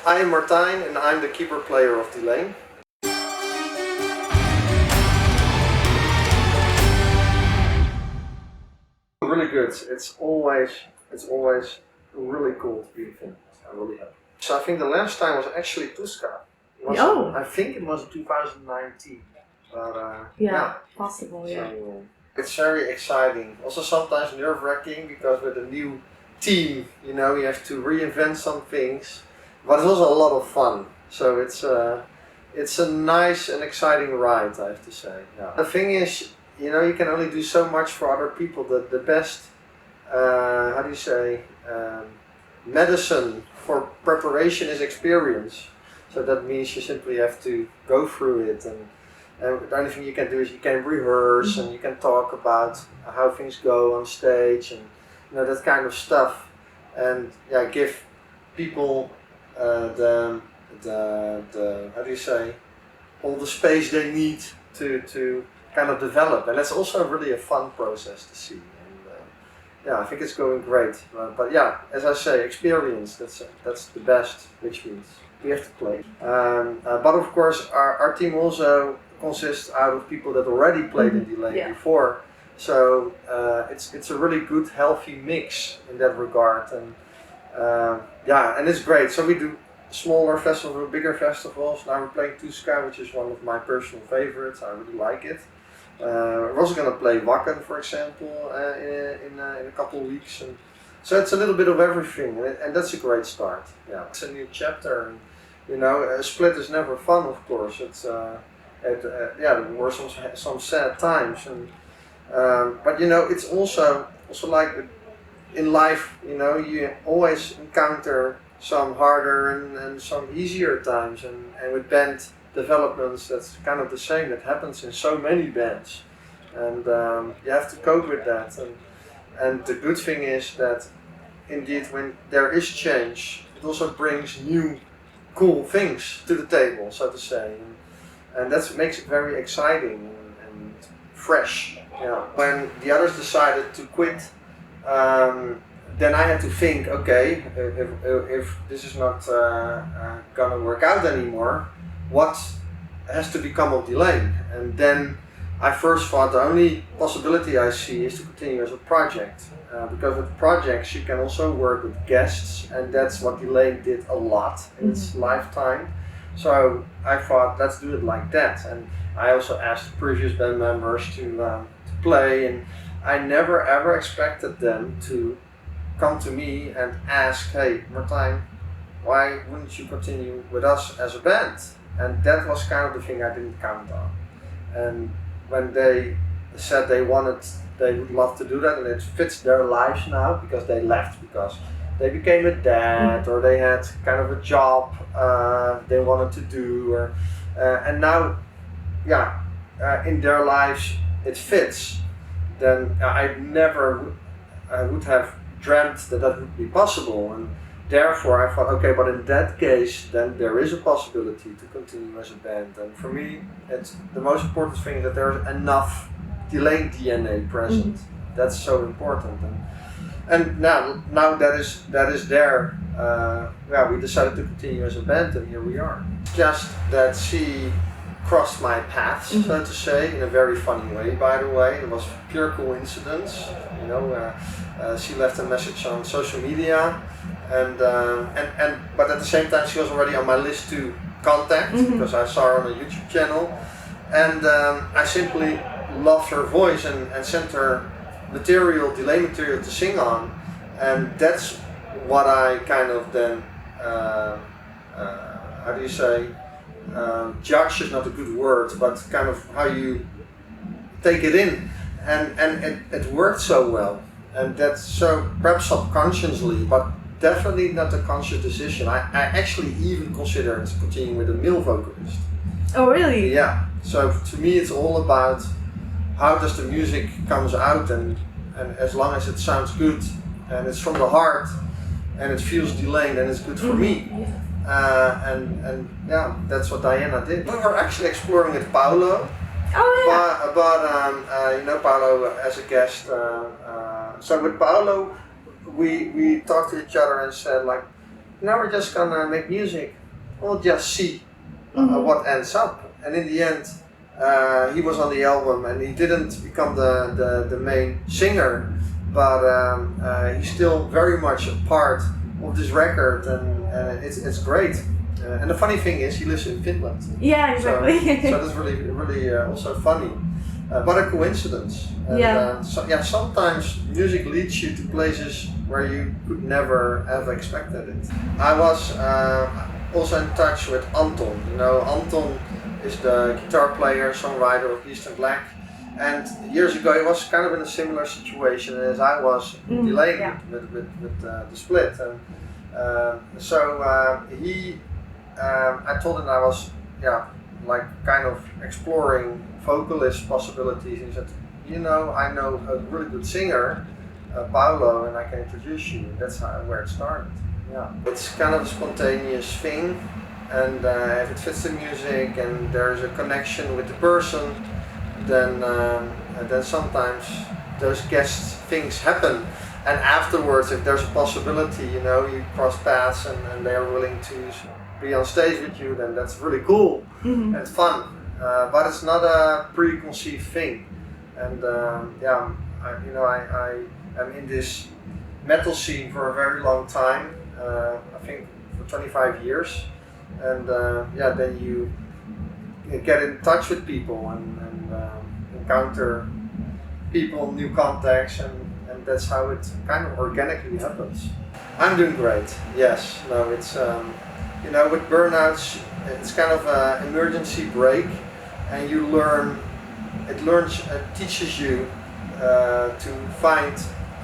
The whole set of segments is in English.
I am Martijn and I'm the keyboard player of Delain. Really good. It's always really cool to be a film. I'm really happy. So I think the last time was actually Tuska. I think it was 2019. But yeah, possible. Yeah. So, it's very exciting. Also sometimes nerve-wracking because with a new team, you have to reinvent some things. But it's also a lot of fun. So it's a nice and exciting ride, I have to say. Yeah. The thing is, you can only do so much for other people. The best, medicine for preparation is experience. So that means you simply have to go through it, and the only thing you can do is you can rehearse and you can talk about how things go on stage and that kind of stuff, and give people the all the space they need to kind of develop, and that's also really a fun process to see. And I think it's going great. But as I say, experience, that's the best, which means we have to play. But of course, our team also consists out of people that already played in Delain before. So it's a really good, healthy mix in that regard, and and it's great. So we do smaller festivals, bigger festivals. Now we're playing Tuska, which is one of my personal favorites. I really like it. We're also going to play Wacken, for example, in a couple of weeks. And so it's a little bit of everything, and that's a great start. Yeah, it's a new chapter, and a split is never fun, of course. It's there were some sad times, and but it's also like in life, you always encounter some harder and some easier times, and with band developments, that's kind of the same. That happens in so many bands, and you have to cope with that. And the good thing is that indeed, when there is change, it also brings new, cool things to the table, so to say, and that makes it very exciting and fresh. Yeah. When the others decided to quit, then I had to think, okay, if this is not gonna work out anymore, what has to become of Delain? And then I first thought the only possibility I see is to continue as a project, because with projects you can also work with guests, and that's what Delain did a lot in its lifetime. So I thought, let's do it like that. And I also asked previous band members to play, and I never ever expected them to come to me and ask, hey Martijn, why wouldn't you continue with us as a band? And that was kind of the thing I didn't count on. And when they said they would love to do that, and it fits their lives now, because they left because they became a dad, or they had kind of a job they wanted to do, or and now in their lives it fits, then I never would have dreamt that would be possible. And therefore I thought, okay, but in that case, then there is a possibility to continue as a band. And for me, it's the most important thing that there's enough Delain DNA present. That's so important. And now that is there. We decided to continue as a band, and here we are. Just that she crossed my path, so to say, in a very funny way. By the way, it was pure coincidence. She left a message on social media, but at the same time she was already on my list to contact, because I saw her on a YouTube channel, and I simply loved her voice and sent her Delain material to sing on, and that's what I kind of then judge is not a good word, but kind of how you take it in, and it worked so well. And that's so, perhaps subconsciously, but definitely not a conscious decision. I actually even considered continuing with a male vocalist. Oh really? Yeah. So to me it's all about how does the music comes out, and as long as it sounds good and it's from the heart and it feels Delain, then it's good for me. And that's what Diana did. We were actually exploring with Paolo. Oh yeah. But Paolo as a guest. So with Paolo, we talked to each other and said, like, now we're just gonna make music. We'll just see what ends up. And in the end, he was on the album, and he didn't become the main singer, but he's still very much a part of this record, and it's great. And the funny thing is, he lives in Finland. Yeah, exactly. So that's really also funny. But a coincidence. And, sometimes music leads you to places where you could never have expected it. I was also in touch with Anton. You know, Anton is the guitar player, songwriter of East and Black. And years ago he was kind of in a similar situation as I was in Delain with the split. And I told him I was like kind of exploring vocalist possibilities, and he said, you know, I know a really good singer, Paolo, and I can introduce you. And that's where it started. Yeah, it's kind of a spontaneous thing, and if it fits the music and there's a connection with the person, then sometimes those guest things happen. And afterwards, if there's a possibility, you know, you cross paths and they are willing to be on stage with you, then that's really cool and fun. But it's not a preconceived thing. And I am in this metal scene for a very long time. I think for 25 years. And then you get in touch with people and encounter people, new contacts, and that's how it kind of organically happens. I'm doing great. Yes. No, it's with burnouts, it's kind of an emergency break, and you learn. It teaches you to find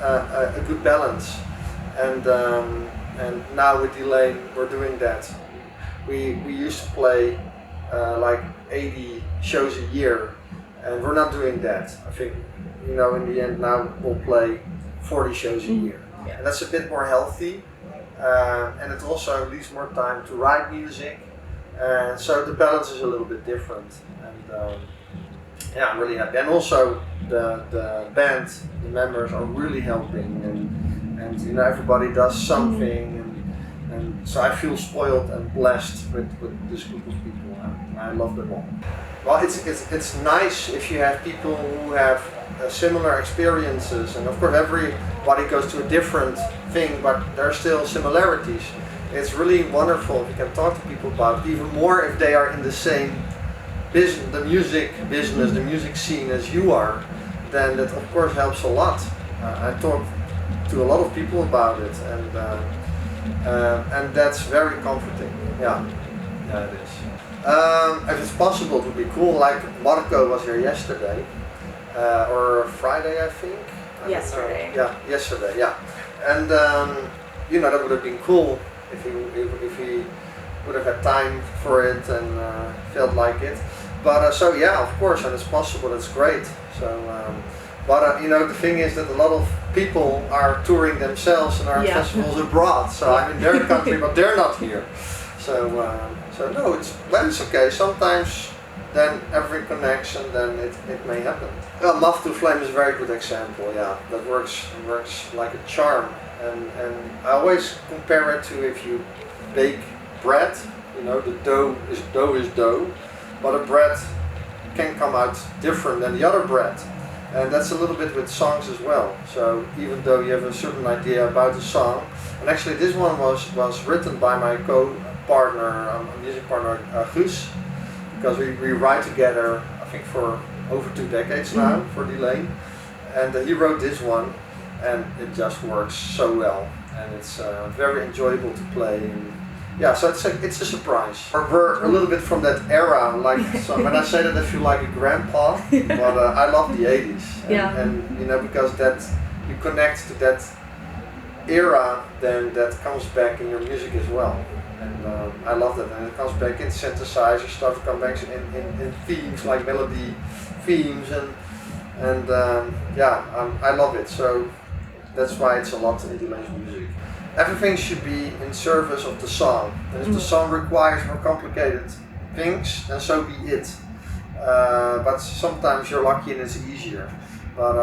a good balance, and now with Delain we're doing that. We used to play like 80 shows a year, and we're not doing that. I think in the end now we'll play 40 shows a year, and that's a bit more healthy, and it also leaves more time to write music, and so the balance is a little bit different. And I'm really happy, and also the band, the members are really helping, and everybody does something, and so I feel spoiled and blessed with this group of people, and I love them all. Well, it's nice if you have people who have similar experiences, and of course everybody goes to a different thing, but there are still similarities. It's really wonderful if you can talk to people about it, even more if they are in the same business, the music business, the music scene as you are, then that of course helps a lot. I talk to a lot of people about it, and that's very comforting. Yeah, it is. If it's possible, it would be cool. Like Marco was here yesterday, or Friday, I think. Yesterday. Yesterday. Yeah, and that would have been cool if he would have had time for it and felt like it. But of course, and it's possible. It's great. So, the thing is that a lot of people are touring themselves and are at festivals abroad. So I'm in their country, but they're not here. So no, it's okay. Sometimes then every connection, then it may happen. Well, Moth to Flame is a very good example. Yeah, that works like a charm. And I always compare it to if you bake bread. The dough is dough, but a bread can come out different than the other bread. And that's a little bit with songs as well. So even though you have a certain idea about the song, and actually this one was written by my co-partner, music partner Guus, because we write together, I think for over 2 decades now for Delain, and he wrote this one, and it just works so well, and it's very enjoyable to play. And so it's a surprise. We're a little bit from that era, like so when I say that I feel like a grandpa, but I love the 80s, and because that you connect to that era, then that comes back in your music as well, and I love that, and it comes back in synthesizer stuff, it comes back in themes like melody themes, and I love it. So that's why it's a lot in Delain's music. Everything should be in service of the song, and if the song requires more complicated things, then so be it. But sometimes you're lucky and it's easier. But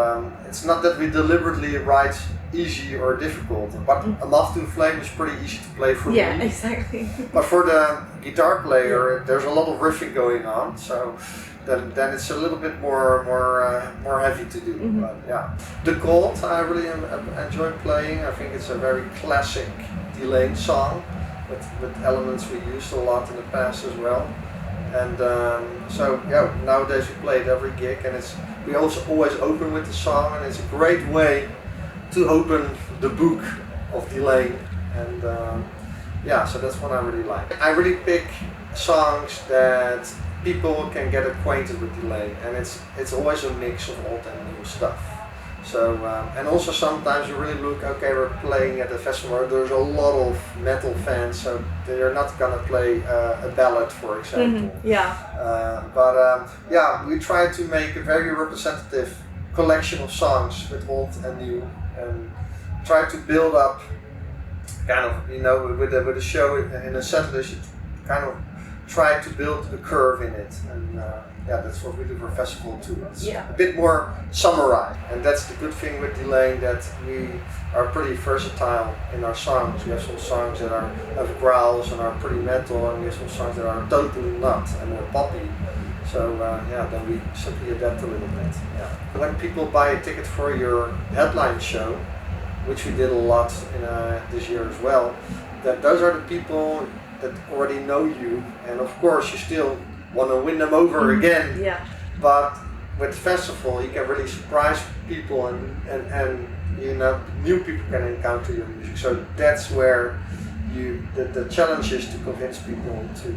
it's not that we deliberately write easy or difficult. But A Moth to Flame is pretty easy to play for Yeah, me. exactly. But for the guitar player, there's a lot of riffing going on, so then it's a little bit more heavy to do. But yeah, The Cold I really enjoy playing. I think it's a very classic Delain song with elements we used a lot in the past as well. And so yeah, nowadays we play it every gig, and we also always open with the song, and it's a great way to open the book of Delain. And yeah, so that's what I really like. I really pick songs that people can get acquainted with Delain, and it's always a mix of old and new stuff. So and also sometimes you really look, okay, we're playing at a festival, there's a lot of metal fans, so they're not gonna play a ballad, for example. Yeah. But yeah, we try to make a very representative collection of songs with old and new, and try to build up kind of, with a show in a set list, you kind of try to build a curve in it, and yeah, that's what we do for festival too. It's a bit more summarized, and that's the good thing with Delain, that we are pretty versatile in our songs. We have some songs that have growls and are pretty metal, and we have some songs that are totally not and more poppy. So yeah, then we simply adapt a little bit. Yeah. When people buy a ticket for your headline show, which we did a lot this year as well, that those are the people that already know you, and of course you still want to win them over again. Yeah. But with festival you can really surprise people, and new people can encounter your music. So that's where the challenge is to convince people to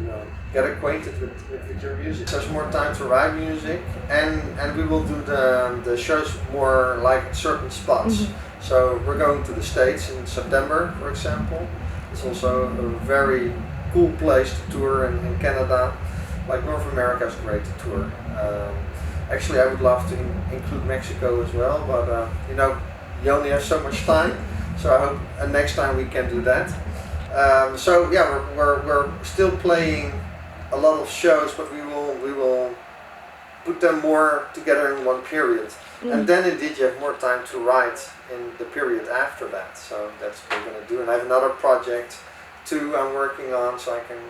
get acquainted with your music. So there's more time to write music, and we will do the shows more like at certain spots. So we're going to the States in September, for example. It's also a very cool place to tour in Canada. Like North America is great to tour. Actually, I would love to include Mexico as well, but you only have so much time. So I hope next time we can do that. So yeah, we're still playing a lot of shows, but we will put them more together in one period. And then indeed you have more time to write in the period after that. So that's what we're going to do. And I have another project too I'm working on, so I can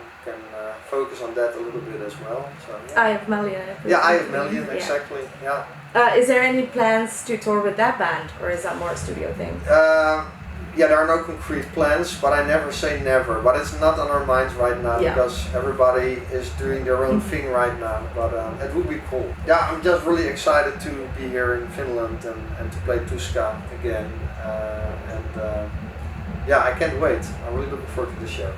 focus on that a little bit as well. So yeah. I Have Million. Yeah, I Have Million, exactly. Yeah. Is there any plans to tour with that band, or is that more a studio thing? Yeah, there are no concrete plans, but I never say never. But it's not on our minds right now, because everybody is doing their own thing right now. But it would be cool. Yeah, I'm just really excited to be here in Finland and to play Tuska again. Yeah, I can't wait. I'm really looking forward to the show.